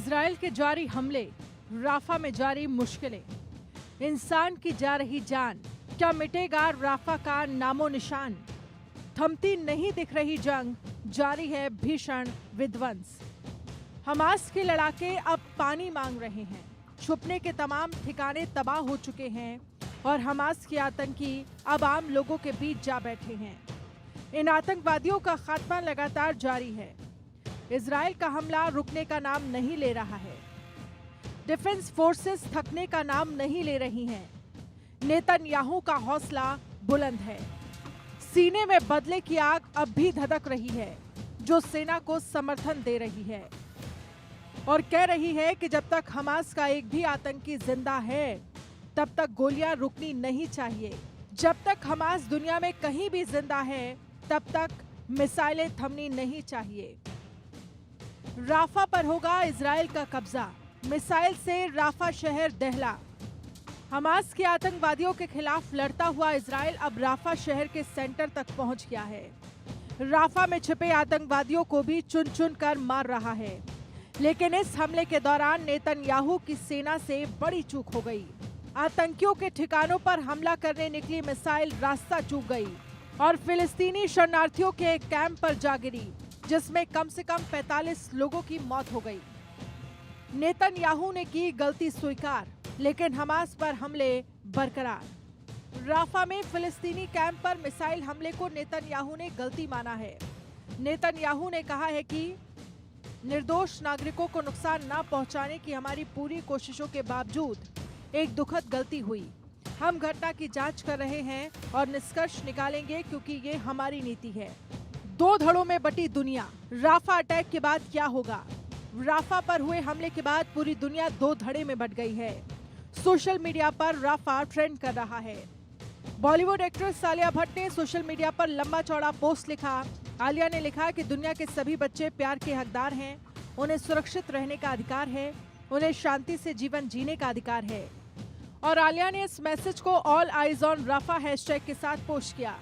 Israel के जारी हमले, राफा में जारी मुश्किलें, इंसान की जा रही जान, क्या मिटेगा राफा का नामो निशान? थमती नहीं दिख रही जंग, जारी है भीषण विध्वंस। हमास के लड़ाके अब पानी मांग रहे हैं, छुपने के तमाम ठिकाने तबाह हो चुके हैं और हमास के आतंकी अब आम लोगों के बीच जा बैठे हैं। इन आतंकवादियों का खात्मा लगातार जारी है। इजराइल का हमला रुकने का नाम नहीं ले रहा है। डिफेंस फोर्सेस थकने का नाम नहीं ले रही हैं। नेतन्याहू का हौसला बुलंद है। सीने में बदले की आग अब भी धधक रही है, जो सेना को समर्थन दे रही है और कह रही है कि जब तक हमास का एक भी आतंकी जिंदा है, तब तक गोलियां रुकनी नहीं चाहिए। जब तक हमास दुनिया में कहीं भी जिंदा है, तब तक मिसाइलें थमनी नहीं चाहिए। राफा पर होगा इजराइल का कब्जा, मिसाइल से राफा शहर दहला। हमास के आतंकवादियों के खिलाफ लड़ता हुआ इजराइल अब राफा शहर के सेंटर तक पहुंच गया है। राफा में छिपे आतंकवादियों को भी चुन चुन कर मार रहा है। लेकिन इस हमले के दौरान नेतन्याहू की सेना से बड़ी चूक हो गई। आतंकियों के ठिकानों पर हमला करने निकली मिसाइल रास्ता चूक गई और फिलिस्तीनी शरणार्थियों के एक कैंप पर जा गिरी, जिसमें कम से कम 45 लोगों की मौत हो गई। नेतन्याहू ने की गलती स्वीकार, लेकिन हमास पर हमले बरकरार। राफा में फिलिस्तीनी कैंप पर मिसाइल हमले को नेतन्याहू ने गलती माना है। नेतन्याहू ने कहा है कि निर्दोष नागरिकों को नुकसान न पहुंचाने की हमारी पूरी कोशिशों के बावजूद एक दुखद गलती हुई। हम घटना की जांच कर रहे हैं और निष्कर्ष निकालेंगे, क्योंकि ये हमारी नीति है। दो धड़ों में बटी दुनिया, राफा अटैक के बाद क्या होगा? राफा पर हुए हमले के बाद पूरी दुनिया दो धड़े में बट गई है। सोशल मीडिया पर राफा ट्रेंड कर रहा है। बॉलीवुड एक्ट्रेस आलिया भट्ट ने सोशल मीडिया पर लंबा चौड़ा पोस्ट लिखा। आलिया ने लिखा कि दुनिया के सभी बच्चे प्यार के हकदार हैं, उन्हें सुरक्षित रहने का अधिकार है, उन्हें शांति से जीवन जीने का अधिकार है। और आलिया ने इस मैसेज को all eyes on Rafah hashtag के साथ पोस्ट किया।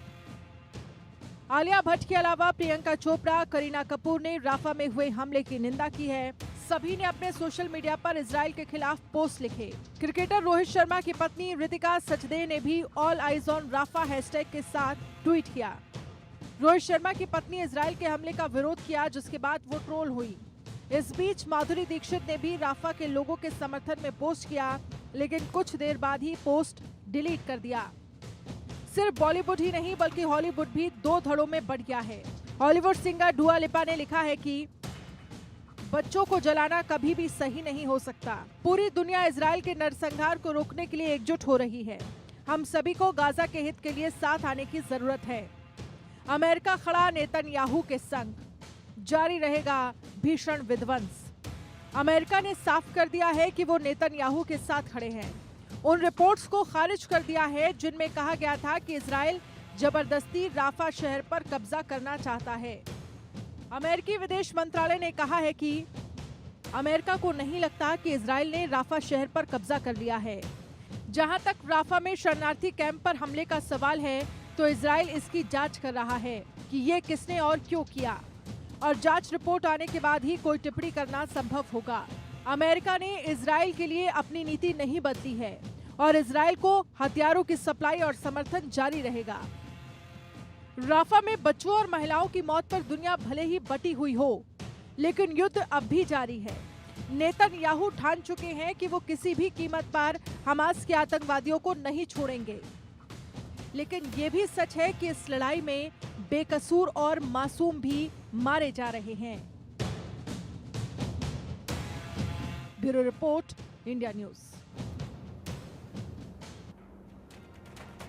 आलिया भट्ट के अलावा प्रियंका चोपड़ा, करीना कपूर ने राफा में हुए हमले की निंदा की है। सभी ने अपने सोशल मीडिया पर इजराइल के खिलाफ पोस्ट लिखे। क्रिकेटर रोहित शर्मा की पत्नी रितिका सचदेव ने भी all eyes on Rafah hashtag के साथ ट्वीट किया। रोहित शर्मा की पत्नी इजराइल के हमले का विरोध किया, जिसके बाद वो ट्रोल हुई। इस बीच माधुरी दीक्षित ने भी राफा के लोगों के समर्थन में पोस्ट किया, लेकिन कुछ देर बाद ही पोस्ट डिलीट कर दिया। सिर्फ बॉलीवुड ही नहीं बल्कि हॉलीवुड भी दो धड़ों में बढ़ गया है। हॉलीवुड सिंगर डुआ लिपा ने लिखा है कि बच्चों को जलाना कभी भी सही नहीं हो सकता। पूरी दुनिया इजराइल के नरसंहार को रोकने के लिए एकजुट हो रही है। हम सभी को गाजा के हित के लिए साथ आने की जरूरत है। अमेरिका खड़ा नेतन्याहू के संग, जारी रहेगा भीषण विध्वंस। अमेरिका ने साफ कर दिया है कि वो नेतन्याहू के साथ खड़े हैं। उन रिपोर्ट्स को खारिज कर दिया है जिनमें कहा गया था कि इजराइल जबरदस्ती राफा शहर पर कब्जा करना चाहता है। अमेरिकी विदेश मंत्रालय ने कहा है कि अमेरिका को नहीं लगता कि इजराइल ने राफा शहर पर कब्जा कर लिया है। जहां तक राफा में शरणार्थी कैंप पर हमले का सवाल है, तो इजराइल इसकी जांच कर रहा है कि ये किसने और क्यों किया, और जांच रिपोर्ट आने के बाद ही कोई टिप्पणी करना संभव होगा। अमेरिका ने इजराइल के लिए अपनी नीति नहीं बदली है और इजराइल को हथियारों की सप्लाई और समर्थन जारी रहेगा। राफा में बच्चों और महिलाओं की मौत पर दुनिया भले ही बटी हुई हो, लेकिन युद्ध अब भी जारी है। नेतन्याहू ठान चुके हैं कि वो किसी भी कीमत पर हमास के आतंकवादियों को नहीं छोड़ेंगे। लेकिन ये भी सच है कि इस लड़ाई में बेकसूर और मासूम भी मारे जा रहे हैं। Bureau report, India news.